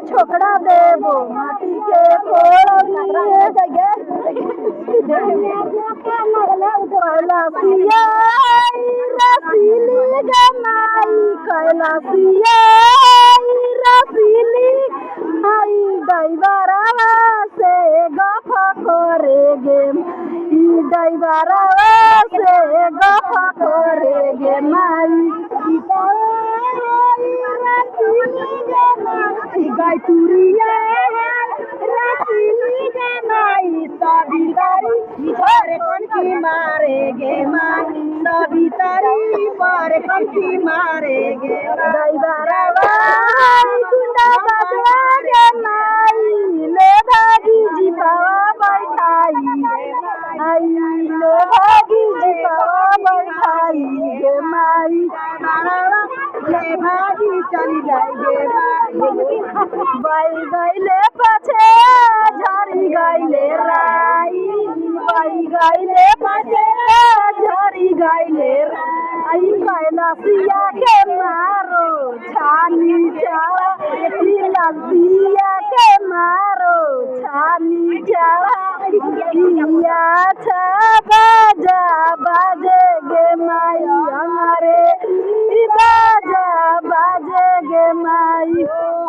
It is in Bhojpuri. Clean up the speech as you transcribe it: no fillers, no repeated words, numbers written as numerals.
छोकरा देबो माटी के फोड़िए कैलासिया रसीली गमाई कैलासिया रसीली आई ड्राइवरवा से गफ करे गे ड्राइवरवा से गफ करे गे माई गायतुरिया रसीली गमाई सबितारी पर कौन की मारेगे माई सबितारी पर कौन की मारेगे ड्राइवरवा गुंडा बजवा गे माई ले भागी जीपावा बैठाई आई ले भागी जीपावा बैठाई गे माई ले भागी चली जाएगे बाई गईले पछे झरी गईले राई बाई गईले पछे झरी गईले राई कैलासिया के मारो छानी चढ़ा